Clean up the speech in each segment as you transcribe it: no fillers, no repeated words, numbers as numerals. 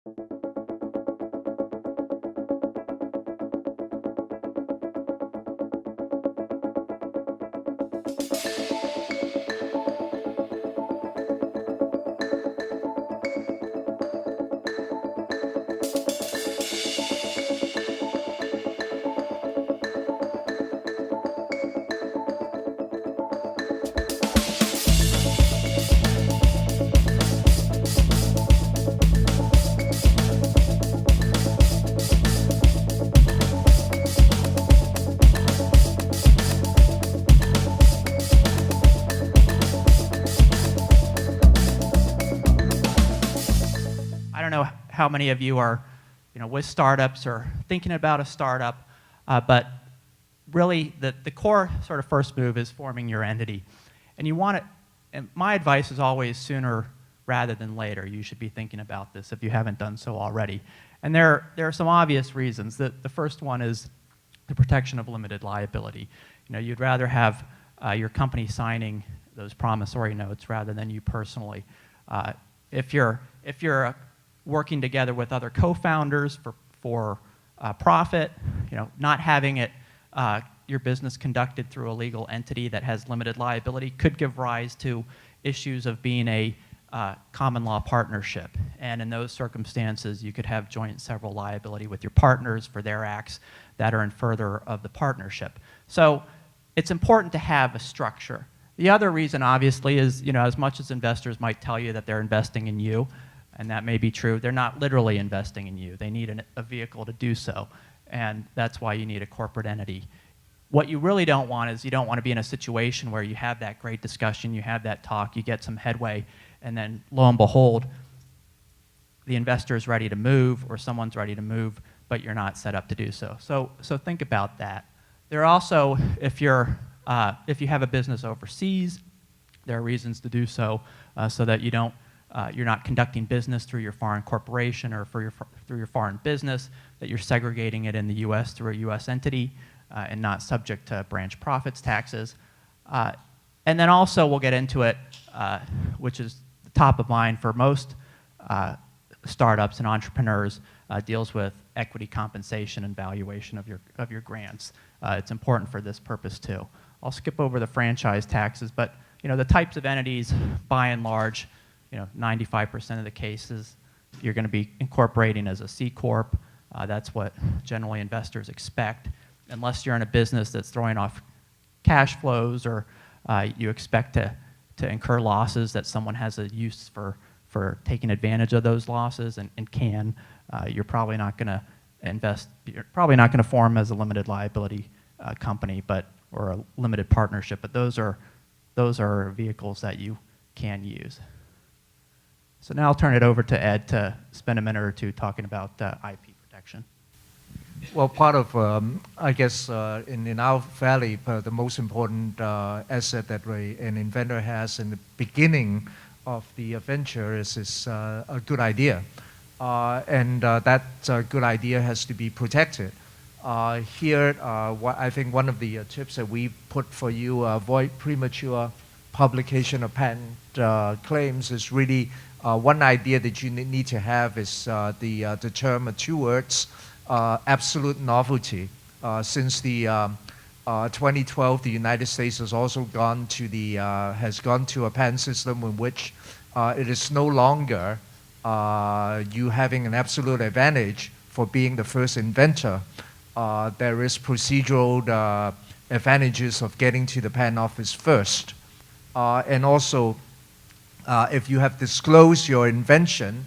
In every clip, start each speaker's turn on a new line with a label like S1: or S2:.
S1: I don't know how many of you are, with startups or thinking about a startup, but really the core sort of first move is forming your entity. And you want it, and my advice is always sooner rather than later. You should be thinking about this if you haven't done so already. And there are some obvious reasons. The first one is the protection of limited liability. You'd rather have your company signing those promissory notes rather than you personally. If you're working together with other co-founders for profit, not having it your business conducted through a legal entity that has limited liability could give rise to issues of being a common law partnership. And in those circumstances, you could have joint and several liability with your partners for their acts that are in further of the partnership. So it's important to have a structure. The other reason, obviously, is as much as investors might tell you that they're investing in you, and that may be true, they're not literally investing in you. They need a vehicle to do so, and that's why you need a corporate entity. What you really don't want is you don't want to be in a situation where you have that great discussion, you have that talk, you get some headway, and then lo and behold, the investor is ready to move or someone's ready to move, but you're not set up to do so. So think about that. There are also, if you have a business overseas, there are reasons to do so, so that you're not conducting business through your foreign corporation or through your foreign business, that you're segregating it in the U.S. through a U.S. entity and not subject to branch profits taxes. And then also we'll get into it, which is top of mind for most startups and entrepreneurs, deals with equity compensation and valuation of your grants. It's important for this purpose too. I'll skip over the franchise taxes, but the types of entities, by and large, 95% of the cases, you're going to be incorporating as a C Corp. That's what generally investors expect, unless you're in a business that's throwing off cash flows or you expect to incur losses that someone has a use for taking advantage of those losses and can. You're probably not going to invest. You're probably not going to form as a limited liability company, or a limited partnership. But those are vehicles that you can use. So now I'll turn it over to Ed to spend a minute or two talking about IP protection.
S2: Well, part of, I guess, in our valley, the most important asset that an inventor has in the beginning of the venture is a good idea. And that good idea has to be protected. Here, I think one of the tips that we put for you, avoid premature publication of patent claims, is really one idea that you need to have is the term, two words, absolute novelty. Since the 2012, the United States has also gone to a patent system in which it is no longer you having an absolute advantage for being the first inventor. There is procedural advantages of getting to the patent office first. And also, if you have disclosed your invention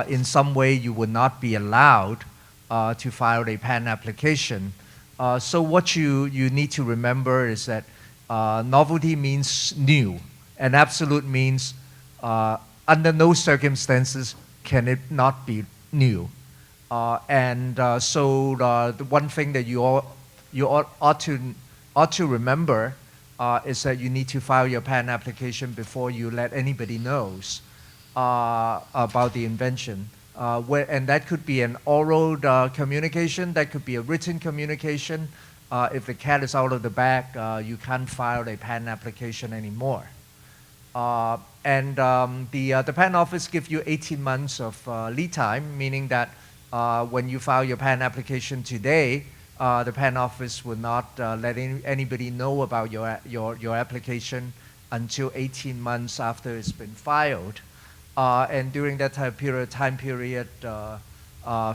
S2: in some way, you would not be allowed to file a patent application. So what you need to remember is that novelty means new, and absolute means under no circumstances can it not be new. So the one thing that you ought to remember is that you need to file your patent application before you let anybody knows about the invention. And that could be an oral communication, that could be a written communication. If the cat is out of the bag, you can't file a patent application anymore. The patent office gives you 18 months of lead time, meaning that when you file your patent application today, the patent office will not let anybody know about your application until 18 months after it's been filed. And during that time period,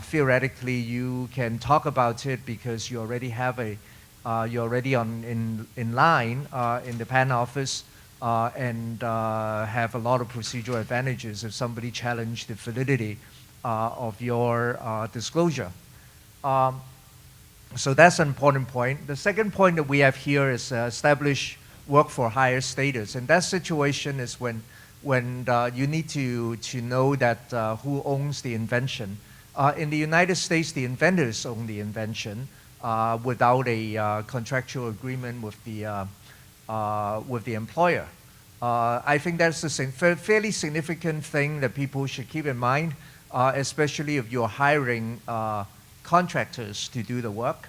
S2: theoretically, you can talk about it because you already have you're already in line in the patent office and have a lot of procedural advantages if somebody challenged the validity of your disclosure. So that's an important point. The second point that we have here is establish work for hire status. And that situation is when you need to know that who owns the invention. In the United States, the inventors own the invention without a contractual agreement with the employer. I think that's a fairly significant thing that people should keep in mind, especially if you're hiring contractors to do the work.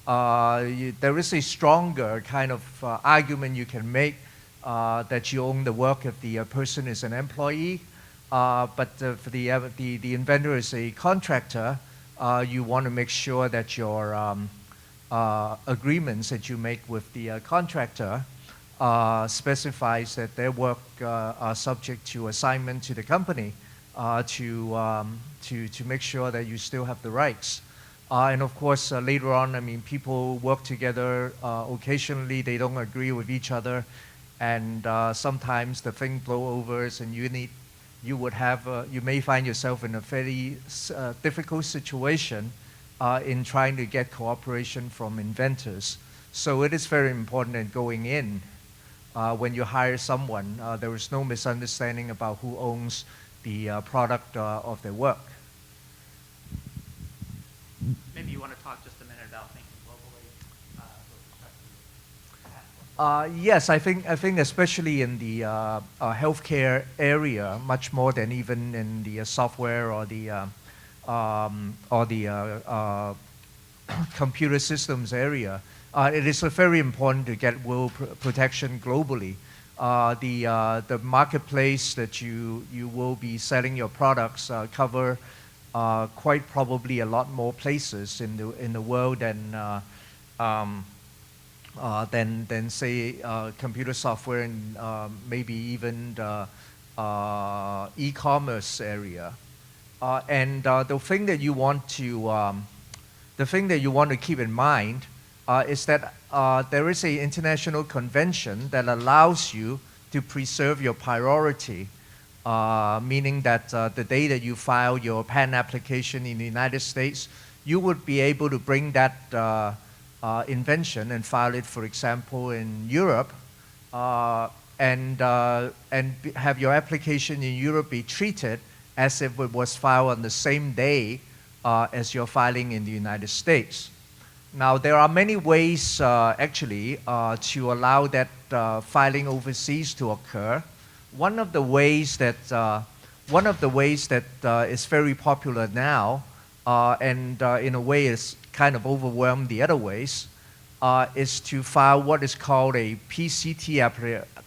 S2: There is a stronger kind of argument you can make that you own the work if the person is an employee. But for the inventor is a contractor, you want to make sure that your agreements that you make with the contractor specifies that their work are subject to assignment to the company to make sure that you still have the rights. And of course, later on, I mean, people work together. Occasionally, they don't agree with each other, and sometimes the thing blow overs, and you may find yourself in a very difficult situation in trying to get cooperation from inventors. So it is very important that going in, when you hire someone, there is no misunderstanding about who owns the product of their work.
S1: Maybe you want to talk just a minute about thinking globally with respect to
S2: Yes, I think especially in the healthcare area, much more than even in the software or the computer systems area, it is very important to get will protection globally. The marketplace that you will be selling your products cover quite probably a lot more places in the world than say computer software and maybe even the e-commerce area. The thing that you want to keep in mind is that there is an international convention that allows you to preserve your priority, meaning that the day that you file your patent application in the United States, you would be able to bring that invention and file it, for example, in Europe, and have your application in Europe be treated as if it was filed on the same day as your filing in the United States. Now, there are many ways actually to allow that filing overseas to occur. One of the ways that is very popular now, and in a way is kind of overwhelmed the other ways, is to file what is called a PCT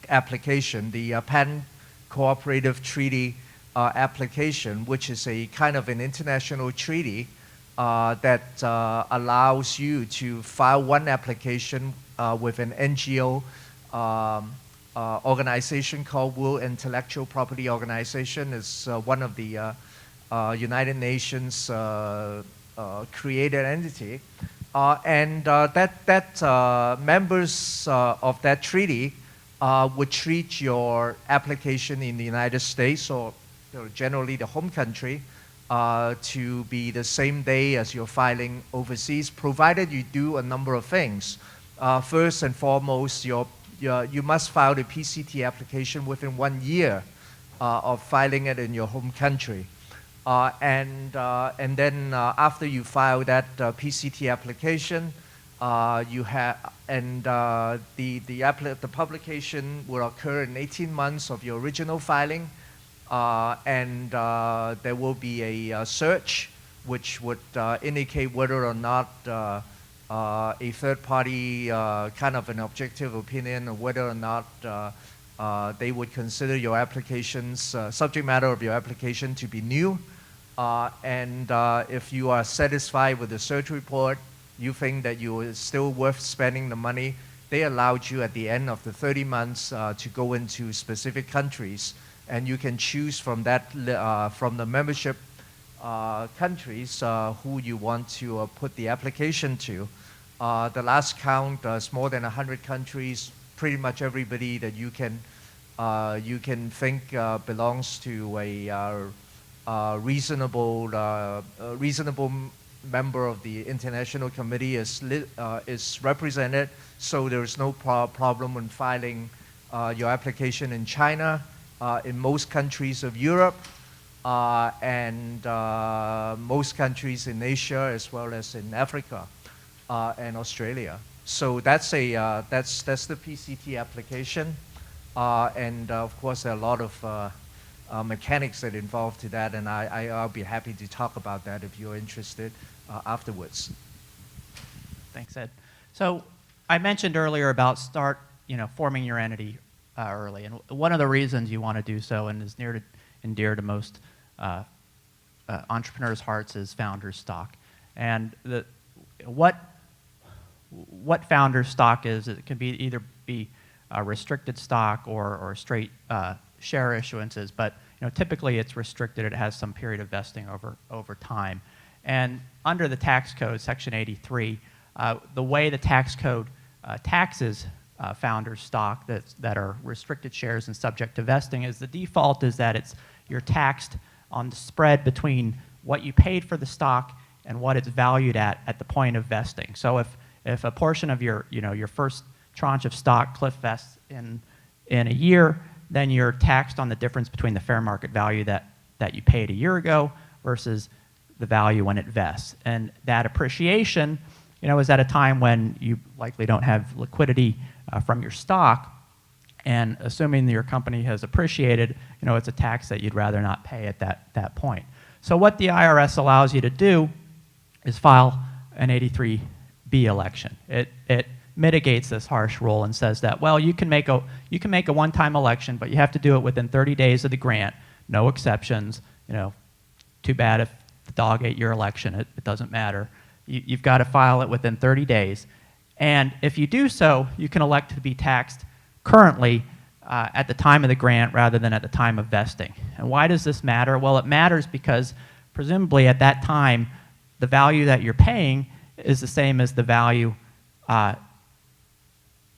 S2: application, the Patent Cooperative Treaty application, which is a kind of an international treaty that allows you to file one application with an NGO organization called World Intellectual Property Organization. It's one of the United Nations created entity. And members of that treaty would treat your application in the United States or generally the home country to be the same day as your filing overseas, provided you do a number of things. First and foremost, you must file the PCT application within 1 year of filing it in your home country. And then after you file that PCT application, the publication will occur in 18 months of your original filing. And there will be a search which would indicate whether or not a third party kind of an objective opinion or whether or not They would consider your applications, subject matter of your application to be new. And if you are satisfied with the search report, you think that you are still worth spending the money, they allowed you at the end of the 30 months to go into specific countries. And you can choose from that, from the membership countries who you want to put the application to. The last count is more than 100 countries. Pretty much everybody that you can think belongs to a reasonable member of the international committee is represented. So there is no problem in filing your application in China, in most countries of Europe, and most countries in Asia as well as in Africa and Australia. So that's the PCT application, and of course there are a lot of mechanics that involve to that, and I'll be happy to talk about that if you're interested afterwards.
S1: Thanks, Ed. So I mentioned earlier about forming your entity early, and one of the reasons you want to do so, and is near and dear to most entrepreneurs' hearts, is founders' stock. And what founders' stock is, it can either be restricted stock or straight share issuances, but typically it's restricted. It has some period of vesting over time. And under the tax code, Section 83, the way the tax code taxes founders' stock that are restricted shares and subject to vesting is the default is that you're taxed on the spread between what you paid for the stock and what it's valued at the point of vesting. So if a portion of your first tranche of stock cliff vests in a year, then you're taxed on the difference between the fair market value that you paid a year ago versus the value when it vests. And that appreciation, is at a time when you likely don't have liquidity from your stock, and assuming that your company has appreciated, it's a tax that you'd rather not pay at that point. So what the IRS allows you to do is file an 83B election. It mitigates this harsh rule and says that, well, you can make a one-time election, but you have to do it within 30 days of the grant, no exceptions. Too bad if the dog ate your election. It doesn't matter. You've got to file it within 30 days. And if you do so, you can elect to be taxed currently at the time of the grant rather than at the time of vesting. And why does this matter? Well, it matters because presumably at that time, the value that you're paying is the same as the value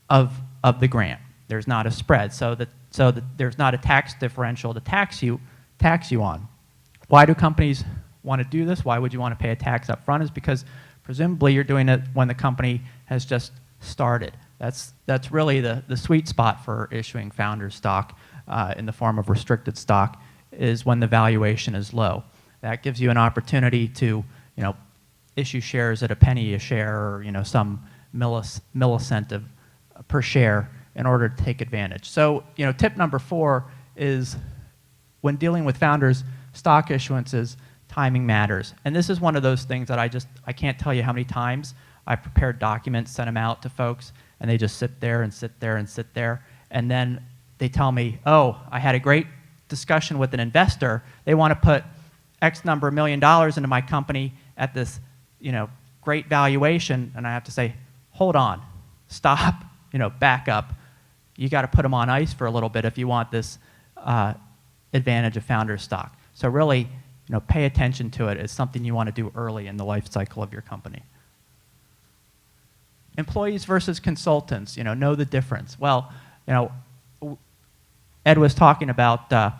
S1: of the grant. There's not a spread, so that there's not a tax differential to tax you on. Why do companies want to do this? Why would you want to pay a tax up front? Is because presumably you're doing it when the company has just started. That's really the sweet spot for issuing founders stock in the form of restricted stock, is when the valuation is low. That gives you an opportunity to issue shares at a penny a share, or some millicent per share in order to take advantage. So tip number 4 is when dealing with founders stock issuances, timing matters. And this is one of those things that I can't tell you how many times I've prepared documents, sent them out to folks, and they just sit there and sit there and sit there. And then they tell me, oh, I had a great discussion with an investor. They want to put X number of $1 million into my company at this great valuation. And I have to say, hold on, stop, back up. You got to put them on ice for a little bit if you want this advantage of founder stock. So really, pay attention to it. It's something you want to do early in the life cycle of your company. Employees versus consultants, know the difference. Well, Ed was talking about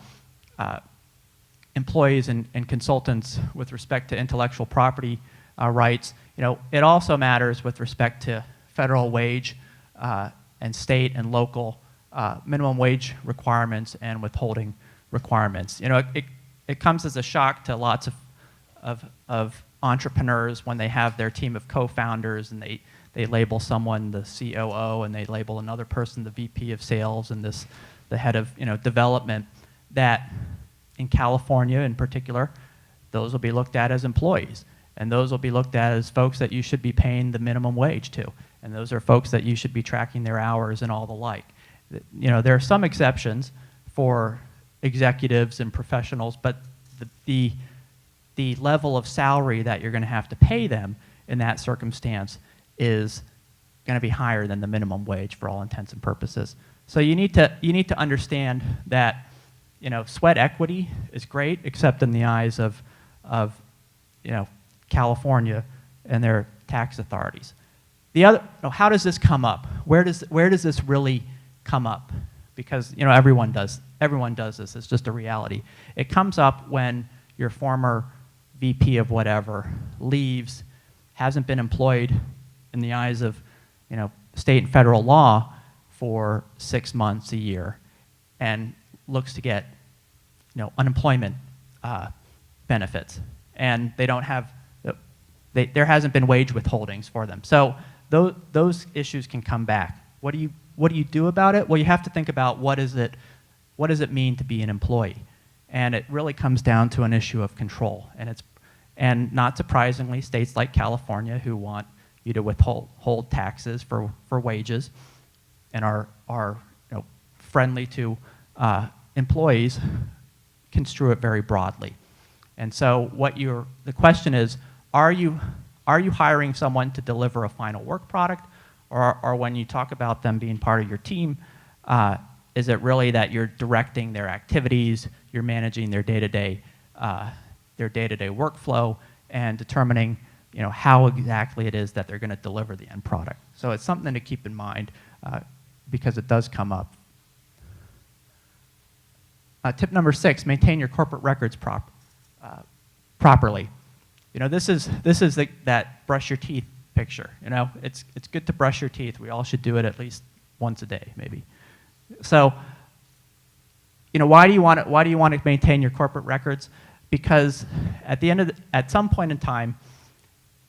S1: employees and consultants with respect to intellectual property rights. It also matters with respect to federal wage and state and local minimum wage requirements and withholding requirements. It comes as a shock to lots of entrepreneurs when they have their team of co-founders and they label someone the COO and they label another person the VP of sales and the head of development, that in California in particular, those will be looked at as employees. And those will be looked at as folks that you should be paying the minimum wage to. And those are folks that you should be tracking their hours and all the like. There are some exceptions for executives and professionals, but the level of salary that you're going to have to pay them in that circumstance is going to be higher than the minimum wage for all intents and purposes. So you need to understand that sweat equity is great, except in the eyes of California and their tax authorities. How does this come up? Where does this really come up? Because everyone does this. It's just a reality. It comes up when your former VP of whatever leaves, hasn't been employed in the eyes of state and federal law for 6 months, a year, and looks to get unemployment benefits, and they don't have there hasn't been wage withholdings for them. So those issues can come back. What do you do about it? Well, you have to think about what does it mean to be an employee, and it really comes down to an issue of control. And not surprisingly, states like California, who want you to withhold taxes for wages, and are friendly to employees, construe it very broadly. And so the question is, are you hiring someone to deliver a final work product, or when you talk about them being part of your team, is it really that you're directing their activities, you're managing their day-to-day workflow, and determining how exactly it is that they're going to deliver the end product? So it's something to keep in mind because it does come up. Tip number 6: maintain your corporate records properly. This is that brush your teeth picture. It's good to brush your teeth. We all should do it at least once a day, maybe. So, why do you want to maintain your corporate records? Because at some point in time,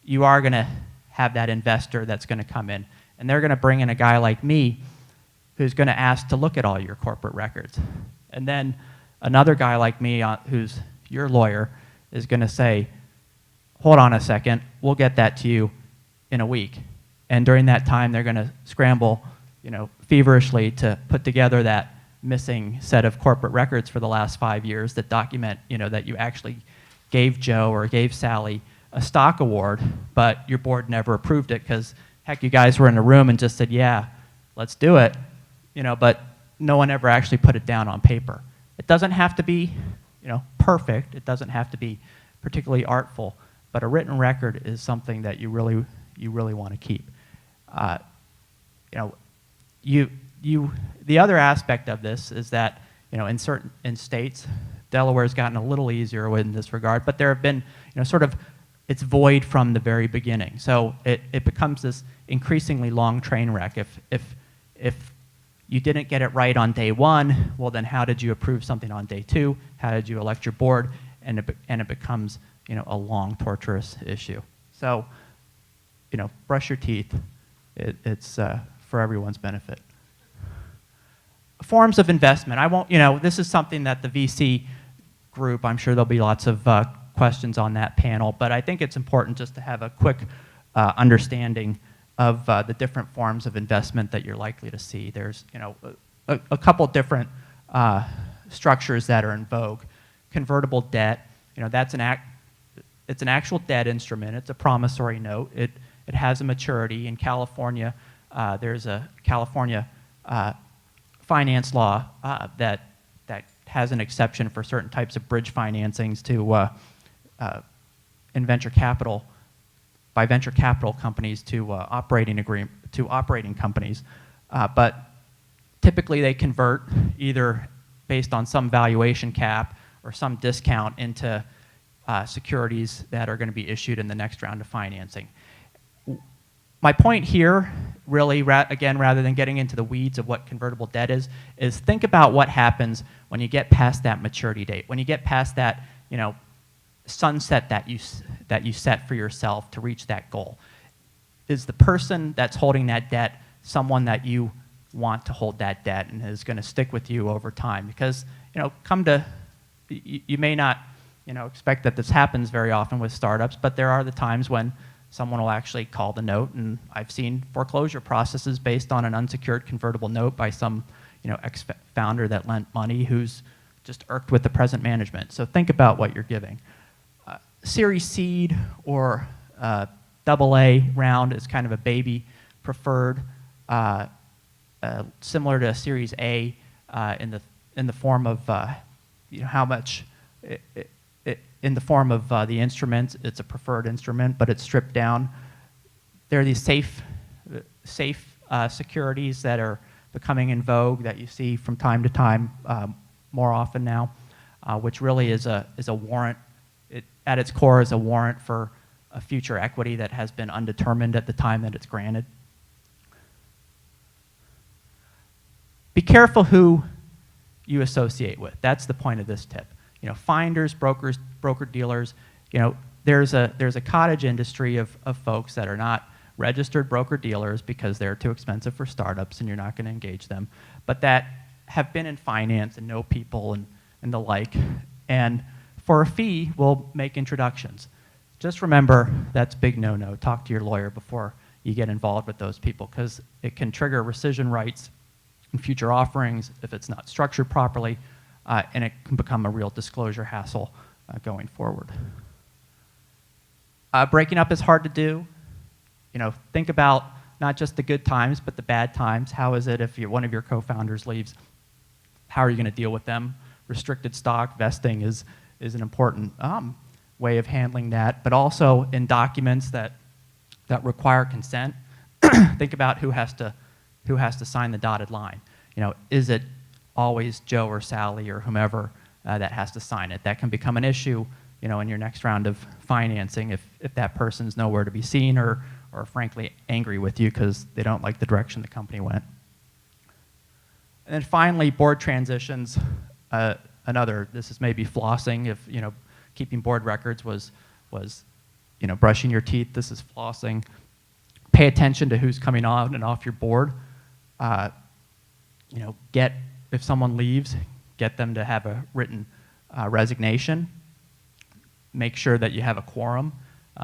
S1: you are going to have that investor that's going to come in, and they're going to bring in a guy like me who's going to ask to look at all your corporate records. And then another guy like me, who's your lawyer, is going to say, hold on a second, we'll get that to you in a week. And during that time, they're going to scramble, feverishly to put together that missing set of corporate records for the last 5 years that document, that you actually gave Joe or gave Sally a stock award, but your board never approved it because, heck, you guys were in a room and just said, yeah, let's do it, but no one ever actually put it down on paper. It doesn't have to be, perfect. It doesn't have to be particularly artful, but a written record is something that you really want to keep. The other aspect of this is that in states, Delaware's gotten a little easier in this regard, but there have been it's void from the very beginning. So it becomes this increasingly long train wreck. If you didn't get it right on day 1, well then how did you approve something on day 2? How did you elect your board? And it becomes a long, torturous issue. So brush your teeth. It's for everyone's benefit. Forms of investment. I won't, this is something that the VC group, I'm sure there'll be lots of questions on that panel, but I think it's important just to have a quick understanding of the different forms of investment that you're likely to see. There's, a couple different structures that are in vogue. Convertible debt, it's an actual debt instrument. It's a promissory note. It has a maturity. In California, there's a California finance law that has an exception for certain types of bridge financings to venture capital companies to operating companies, but typically they convert either based on some valuation cap or some discount into securities that are going to be issued in the next round of financing. My point here, really, again, rather than getting into the weeds of what convertible debt is think about what happens when you get past that maturity date, when you get past that, sunset that you set for yourself to reach that goal. Is the person that's holding that debt someone that you want to hold that debt and is going to stick with you over time? Because, you may not, expect that this happens very often with startups, but there are the times when someone will actually call the note, and I've seen foreclosure processes based on an unsecured convertible note by some, ex-founder that lent money who's just irked with the present management. So think about what you're giving. Series seed or AA round is kind of a baby preferred, similar to Series A in the form of how much in the form of the instruments. It's a preferred instrument, but it's stripped down. There are these safe securities that are becoming in vogue that you see from time to time more often now, which really is a warrant. It, at its core, is a warrant for a future equity that has been undetermined at the time that it's granted. Be careful who you associate with. That's the point of this tip. Finders, brokers, broker-dealers, there's a cottage industry of folks that are not registered broker-dealers because they're too expensive for startups and you're not going to engage them, but that have been in finance and know people and the like, and for a fee, we'll make introductions. Just remember, that's big no-no. Talk to your lawyer before you get involved with those people, because it can trigger rescission rights in future offerings if it's not structured properly, and it can become a real disclosure hassle going forward. Breaking up is hard to do. Think about not just the good times, but the bad times. How is it if one of your co-founders leaves? How are you going to deal with them? Restricted stock vesting is an important way of handling that, but also in documents that require consent, think about who has to sign the dotted line. Is it always Joe or Sally or whomever that has to sign it? That can become an issue, in your next round of financing if that person's nowhere to be seen or frankly angry with you because they don't like the direction the company went. And then finally, board transitions. This is maybe flossing. If keeping board records was brushing your teeth, this is flossing. Pay attention to who's coming on and off your board. If someone leaves, get them to have a written resignation. Make sure that you have a quorum.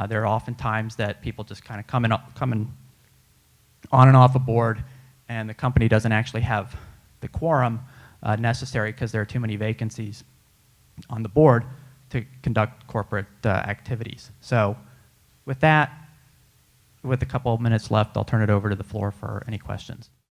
S1: There are often times that people just kind of coming on and off a board, and the company doesn't actually have the quorum necessary because there are too many vacancies on the board to conduct corporate activities. So with that, with a couple of minutes left, I'll turn it over to the floor for any questions.